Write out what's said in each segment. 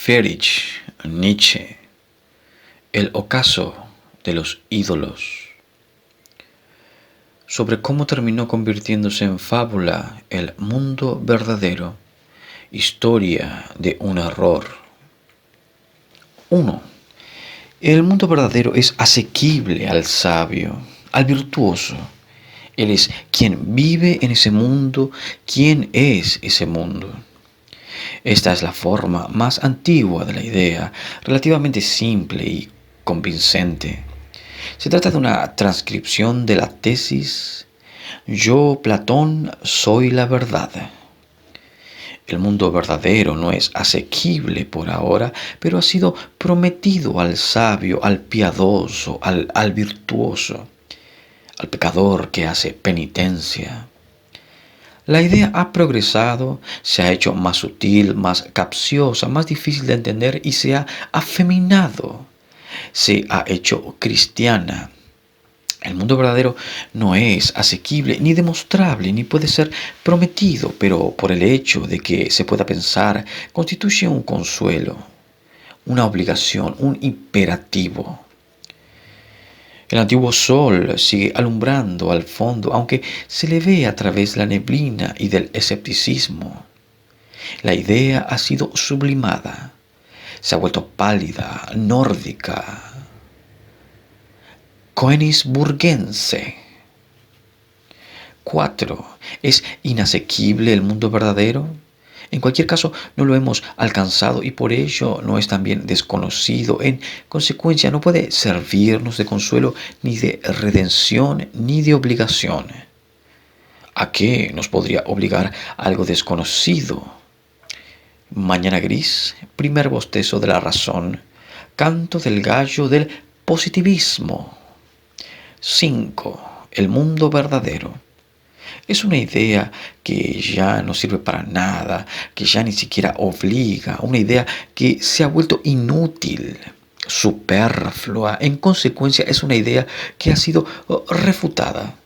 Friedrich Nietzsche, El ocaso de los ídolos, sobre cómo terminó convirtiéndose en fábula el mundo verdadero, historia de un error. 1. El mundo verdadero es asequible al sabio, al virtuoso. Él es quien vive en ese mundo, quien es ese mundo. Esta es la forma más antigua de la idea, relativamente simple y convincente. Se trata de una transcripción de la tesis «Yo, Platón, soy la verdad». El mundo verdadero no es asequible por ahora, pero ha sido prometido al sabio, al piadoso, al virtuoso, al pecador que hace penitencia. La idea ha progresado, se ha hecho más sutil, más capciosa, más difícil de entender y se ha afeminado, se ha hecho cristiana. El mundo verdadero no es asequible, ni demostrable, ni puede ser prometido, pero por el hecho de que se pueda pensar, constituye un consuelo, una obligación, un imperativo. El antiguo sol sigue alumbrando al fondo, aunque se le ve a través de la neblina y del escepticismo. La idea ha sido sublimada, se ha vuelto pálida, nórdica, Königsburgense. 4. ¿Es inasequible el mundo verdadero? En cualquier caso, no lo hemos alcanzado y por ello no es también desconocido. En consecuencia, no puede servirnos de consuelo, ni de redención, ni de obligación. ¿A qué nos podría obligar algo desconocido? Mañana gris, primer bostezo de la razón, canto del gallo del positivismo. 5. El mundo verdadero. Es una idea que ya no sirve para nada, que ya ni siquiera obliga, una idea que se ha vuelto inútil, superflua. En consecuencia, es una idea que ha sido refutada.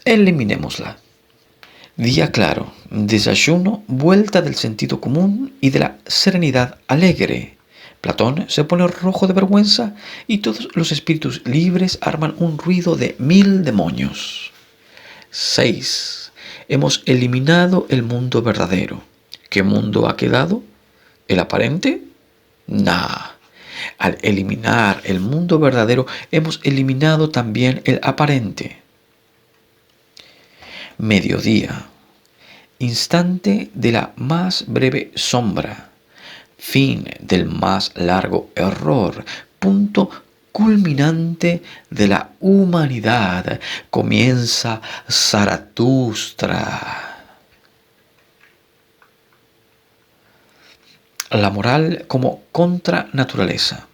Eliminémosla. Día claro, desayuno, vuelta del sentido común y de la serenidad alegre. Platón se pone rojo de vergüenza y todos los espíritus libres arman un ruido de 1000 demonios. 6. Hemos eliminado el mundo verdadero. ¿Qué mundo ha quedado? ¿El aparente? Nah. Al eliminar el mundo verdadero, hemos eliminado también el aparente. Mediodía. Instante de la más breve sombra. Fin del más largo error. Punto culminante de la humanidad. Comienza Zaratustra. La moral como contranaturaleza.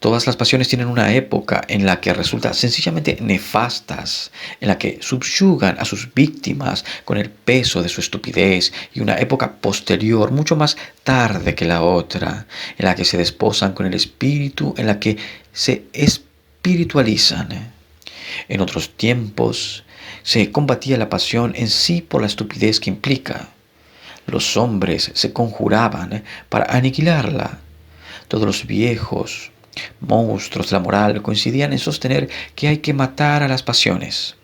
Todas las pasiones tienen una época en la que resultan sencillamente nefastas, en la que subyugan a sus víctimas con el peso de su estupidez, y una época posterior, mucho más tarde que la otra, en la que se desposan con el espíritu, en la que se espiritualizan. En otros tiempos se combatía la pasión en sí por la estupidez que implica. Los hombres se conjuraban para aniquilarla. Todos los viejos monstruos de la moral coincidían en sostener que hay que matar a las pasiones.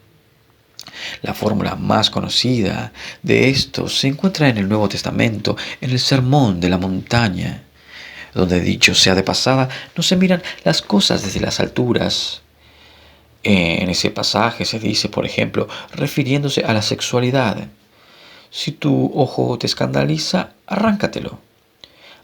La fórmula más conocida de esto se encuentra en el Nuevo Testamento, en el Sermón de la Montaña, donde, dicho sea de pasada, no se miran las cosas desde las alturas. En ese pasaje se dice, por ejemplo, refiriéndose a la sexualidad: si tu ojo te escandaliza, arráncatelo.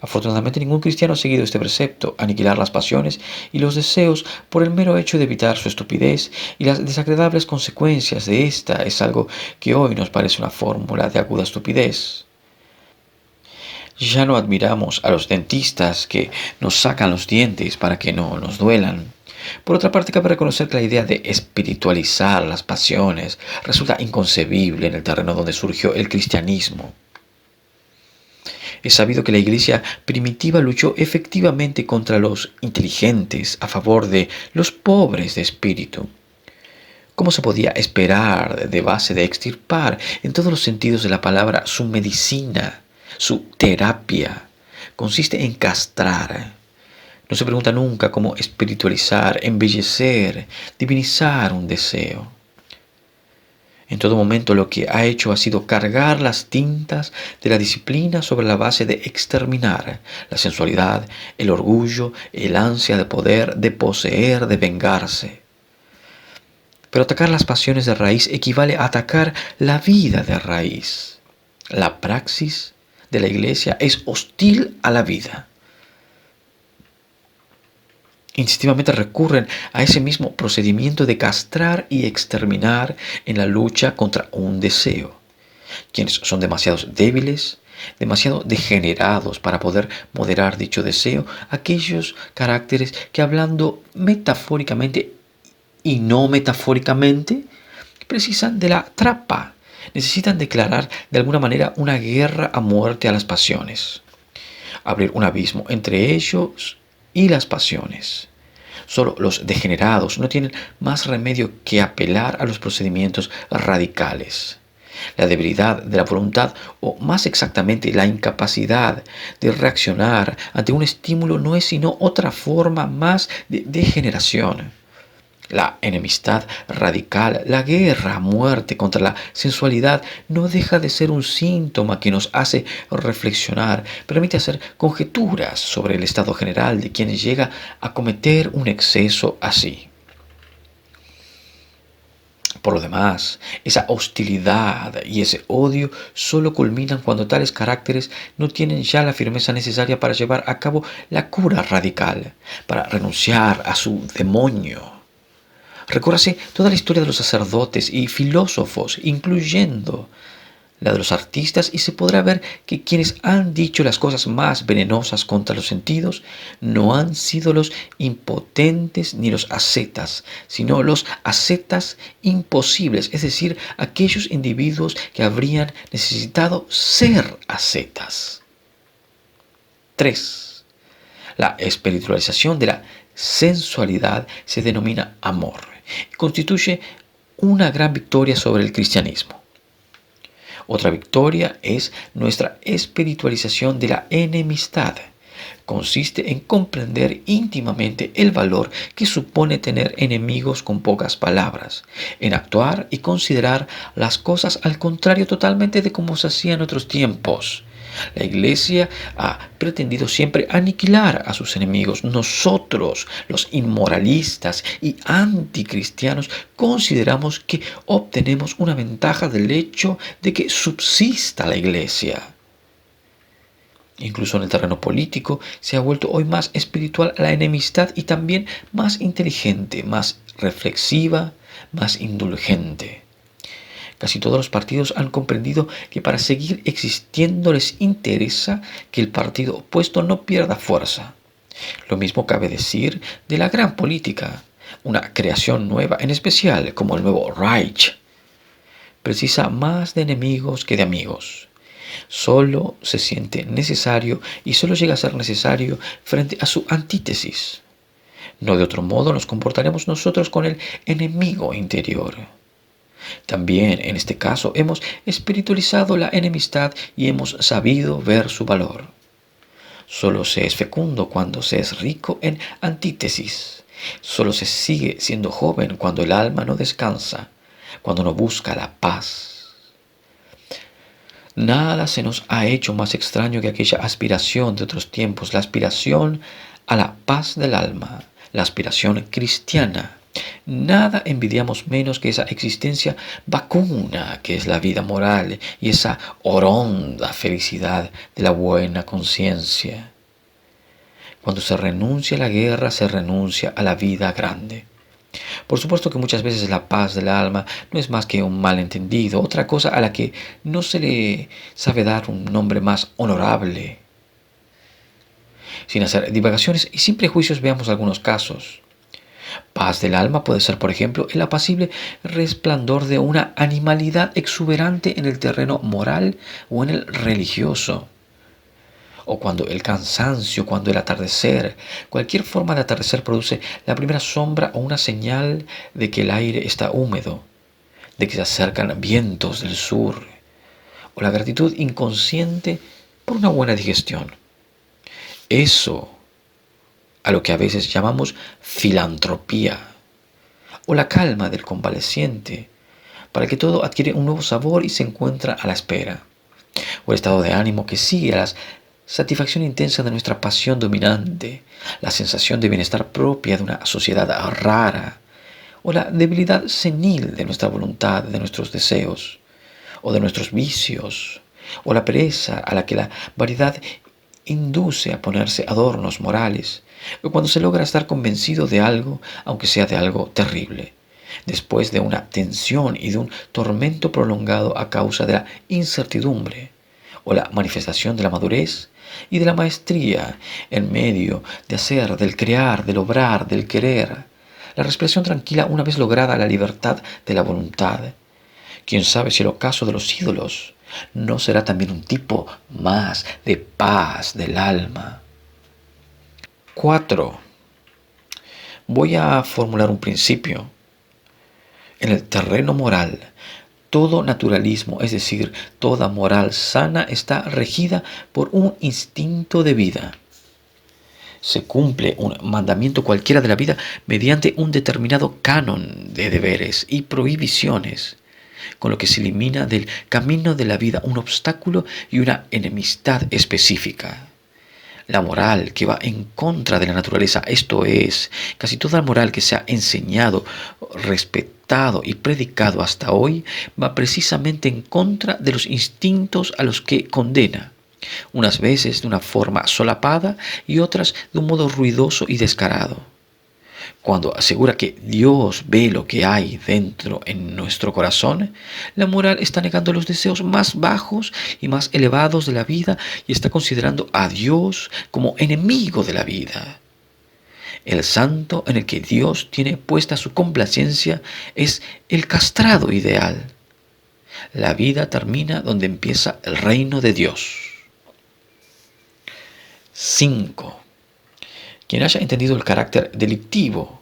Afortunadamente ningún cristiano ha seguido este precepto: aniquilar las pasiones y los deseos por el mero hecho de evitar su estupidez y las desagradables consecuencias de esta. Es algo que hoy nos parece una fórmula de aguda estupidez. Ya no admiramos a los dentistas que nos sacan los dientes para que no nos duelan. Por otra parte, cabe reconocer que la idea de espiritualizar las pasiones resulta inconcebible en el terreno donde surgió el cristianismo. Es sabido que la iglesia primitiva luchó efectivamente contra los inteligentes a favor de los pobres de espíritu. ¿Cómo se podía esperar de base de extirpar en todos los sentidos de la palabra su medicina, Su terapia consiste en castrar. No se pregunta nunca cómo espiritualizar, embellecer, divinizar un deseo. En todo momento lo que ha hecho ha sido cargar las tintas de la disciplina sobre la base de exterminar la sensualidad, el orgullo, el ansia de poder, de poseer, de vengarse. Pero atacar las pasiones de raíz equivale a atacar la vida de raíz. La praxis de la Iglesia es hostil a la vida. Instintivamente recurren a ese mismo procedimiento de castrar y exterminar en la lucha contra un deseo. Quienes son demasiado débiles, demasiado degenerados para poder moderar dicho deseo, aquellos caracteres que hablando metafóricamente y no metafóricamente, precisan de la trapa, necesitan declarar de alguna manera una guerra a muerte a las pasiones, abrir un abismo entre ellos y las pasiones. Solo los degenerados no tienen más remedio que apelar a los procedimientos radicales. La debilidad de la voluntad, o más exactamente la incapacidad de reaccionar ante un estímulo, no es sino otra forma más de degeneración. La enemistad radical, la guerra a muerte contra la sensualidad no deja de ser un síntoma que nos hace reflexionar, permite hacer conjeturas sobre el estado general de quien llega a cometer un exceso así. Por lo demás, esa hostilidad y ese odio solo culminan cuando tales caracteres no tienen ya la firmeza necesaria para llevar a cabo la cura radical, para renunciar a su demonio. Recórrase toda la historia de los sacerdotes y filósofos, incluyendo la de los artistas, y se podrá ver que quienes han dicho las cosas más venenosas contra los sentidos no han sido los impotentes ni los ascetas, sino los ascetas imposibles, es decir, aquellos individuos que habrían necesitado ser ascetas. 3. La espiritualización de la sensualidad se denomina amor y constituye una gran victoria sobre el cristianismo. Otra victoria es nuestra espiritualización de la enemistad. Consiste en comprender íntimamente el valor que supone tener enemigos con pocas palabras, en actuar y considerar las cosas al contrario totalmente de como se hacía en otros tiempos. La Iglesia ha pretendido siempre aniquilar a sus enemigos. Nosotros, los inmoralistas y anticristianos, consideramos que obtenemos una ventaja del hecho de que subsista la Iglesia. Incluso en el terreno político se ha vuelto hoy más espiritual la enemistad y también más inteligente, más reflexiva, más indulgente. Casi todos los partidos han comprendido que para seguir existiendo les interesa que el partido opuesto no pierda fuerza. Lo mismo cabe decir de la gran política. Una creación nueva, en especial como el nuevo Reich, precisa más de enemigos que de amigos. Solo se siente necesario y solo llega a ser necesario frente a su antítesis. No de otro modo nos comportaremos nosotros con el enemigo interior. También en este caso hemos espiritualizado la enemistad y hemos sabido ver su valor. Solo se es fecundo cuando se es rico en antítesis. Solo se sigue siendo joven cuando el alma no descansa, cuando no busca la paz. Nada se nos ha hecho más extraño que aquella aspiración de otros tiempos, la aspiración a la paz del alma, la aspiración cristiana. Nada envidiamos menos que esa existencia vacuna que es la vida moral y esa oronda felicidad de la buena conciencia. Cuando se renuncia a la guerra, se renuncia a la vida grande. Por supuesto que muchas veces la paz del alma no es más que un malentendido, otra cosa a la que no se le sabe dar un nombre más honorable. Sin hacer divagaciones y sin prejuicios, veamos algunos casos. Paz del alma puede ser, por ejemplo, el apacible resplandor de una animalidad exuberante en el terreno moral o en el religioso. O cuando el cansancio, cuando el atardecer, cualquier forma de atardecer produce la primera sombra o una señal de que el aire está húmedo, de que se acercan vientos del sur. O la gratitud inconsciente por una buena digestión. Eso a lo que a veces llamamos filantropía o la calma del convaleciente, para que todo adquiere un nuevo sabor y se encuentra a la espera, o el estado de ánimo que sigue a la satisfacción intensa de nuestra pasión dominante, la sensación de bienestar propia de una sociedad rara, o la debilidad senil de nuestra voluntad, de nuestros deseos, o de nuestros vicios, o la pereza a la que la variedad induce a ponerse adornos morales, o cuando se logra estar convencido de algo, aunque sea de algo terrible, después de una tensión y de un tormento prolongado a causa de la incertidumbre, o la manifestación de la madurez y de la maestría en medio de hacer, del crear, del obrar, del querer, la respiración tranquila una vez lograda la libertad de la voluntad. Quién sabe si el ocaso de los ídolos no será también un tipo más de paz del alma. 4. Voy a formular un principio. En el terreno moral, todo naturalismo, es decir, toda moral sana, está regida por un instinto de vida. Se cumple un mandamiento cualquiera de la vida mediante un determinado canon de deberes y prohibiciones, con lo que se elimina del camino de la vida un obstáculo y una enemistad específica. La moral que va en contra de la naturaleza, esto es, casi toda moral que se ha enseñado, respetado y predicado hasta hoy, va precisamente en contra de los instintos a los que condena, unas veces de una forma solapada y otras de un modo ruidoso y descarado. Cuando asegura que Dios ve lo que hay dentro en nuestro corazón, la moral está negando los deseos más bajos y más elevados de la vida y está considerando a Dios como enemigo de la vida. El santo en el que Dios tiene puesta su complacencia es el castrado ideal. La vida termina donde empieza el reino de Dios. 5. Quien haya entendido el carácter delictivo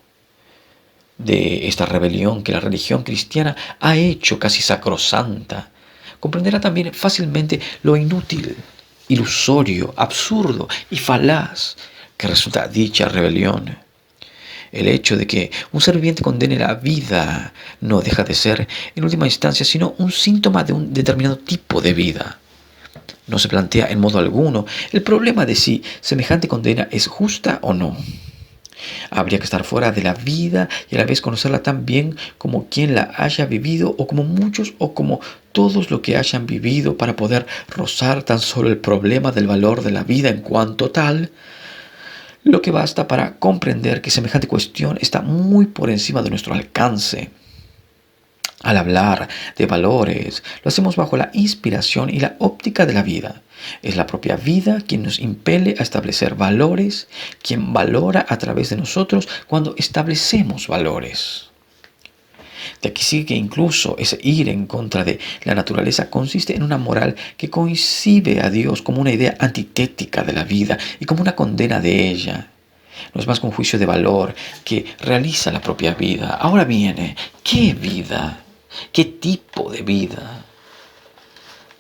de esta rebelión que la religión cristiana ha hecho casi sacrosanta, comprenderá también fácilmente lo inútil, ilusorio, absurdo y falaz que resulta dicha rebelión. El hecho de que un ser viviente condene la vida no deja de ser, en última instancia, sino un síntoma de un determinado tipo de vida. No se plantea en modo alguno el problema de si semejante condena es justa o no. Habría que estar fuera de la vida y a la vez conocerla tan bien como quien la haya vivido o como muchos o como todos lo que hayan vivido para poder rozar tan solo el problema del valor de la vida en cuanto tal, lo que basta para comprender que semejante cuestión está muy por encima de nuestro alcance. Al hablar de valores, lo hacemos bajo la inspiración y la óptica de la vida. Es la propia vida quien nos impele a establecer valores, quien valora a través de nosotros cuando establecemos valores. De aquí sigue que incluso ese ir en contra de la naturaleza consiste en una moral que concibe a Dios como una idea antitética de la vida y como una condena de ella. No es más que un juicio de valor que realiza la propia vida. Ahora viene, ¿qué vida? ¿Qué tipo de vida?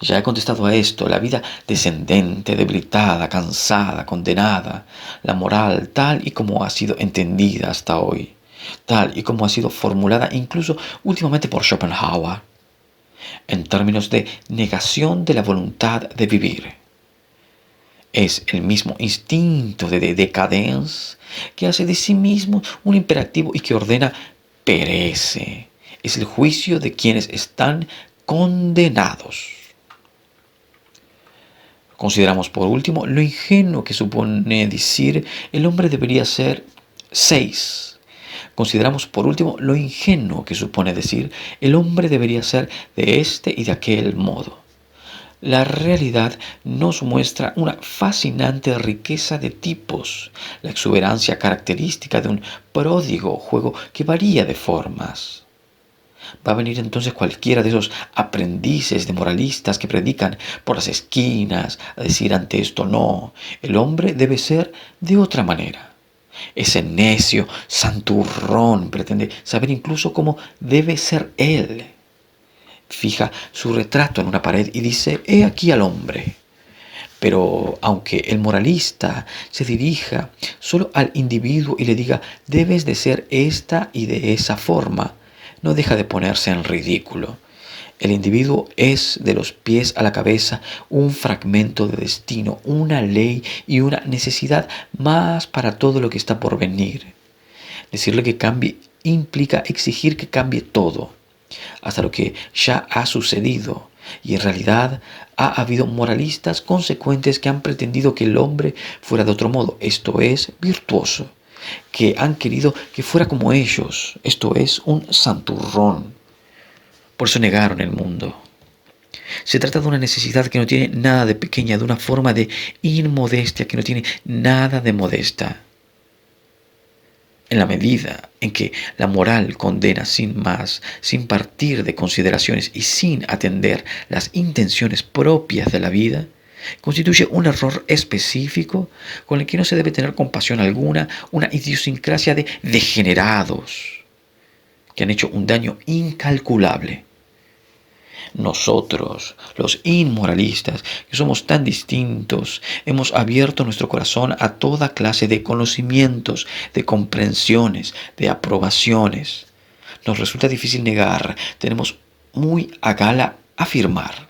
Ya he contestado a esto: la vida descendente, debilitada, cansada, condenada, la moral tal y como ha sido entendida hasta hoy, tal y como ha sido formulada incluso últimamente por Schopenhauer, en términos de negación de la voluntad de vivir. Es el mismo instinto de decadencia que hace de sí mismo un imperativo y que ordena perece. Es el juicio de quienes están condenados. Consideramos por último lo ingenuo que supone decir el hombre debería ser 6. Consideramos por último lo ingenuo que supone decir el hombre debería ser de este y de aquel modo. La realidad nos muestra una fascinante riqueza de tipos, la exuberancia característica de un pródigo juego que varía de formas. Va a venir entonces cualquiera de esos aprendices de moralistas que predican por las esquinas a decir ante esto no, el hombre debe ser de otra manera. Ese necio santurrón pretende saber incluso cómo debe ser él. Fija su retrato en una pared y dice: he aquí al hombre. Pero aunque el moralista se dirija solo al individuo y le diga, debes de ser esta y de esa forma, no deja de ponerse en ridículo. El individuo es de los pies a la cabeza un fragmento de destino, una ley y una necesidad más para todo lo que está por venir. Decirle que cambie implica exigir que cambie todo, hasta lo que ya ha sucedido. Y en realidad ha habido moralistas consecuentes que han pretendido que el hombre fuera de otro modo, esto es, virtuoso, que han querido que fuera como ellos, esto es, un santurrón. Por eso negaron el mundo. Se trata de una necesidad que no tiene nada de pequeña, de una forma de inmodestia que no tiene nada de modesta. En la medida en que la moral condena sin más, sin partir de consideraciones y sin atender las intenciones propias de la vida, constituye un error específico con el que no se debe tener compasión alguna, una idiosincrasia de degenerados que han hecho un daño incalculable. Nosotros, los inmoralistas, que somos tan distintos, hemos abierto nuestro corazón a toda clase de conocimientos, de comprensiones, de aprobaciones. Nos resulta difícil negar, tenemos muy a gala afirmar.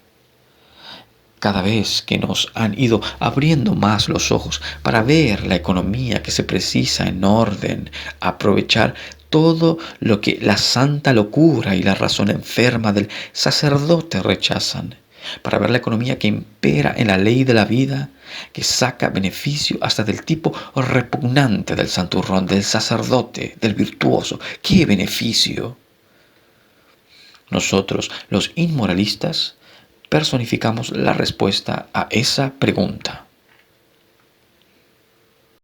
Cada vez que nos han ido abriendo más los ojos para ver la economía que se precisa en orden, aprovechar todo lo que la santa locura y la razón enferma del sacerdote rechazan, para ver la economía que impera en la ley de la vida, que saca beneficio hasta del tipo repugnante del santurrón, del sacerdote, del virtuoso. ¡Qué beneficio! Nosotros, los inmoralistas, personificamos la respuesta a esa pregunta.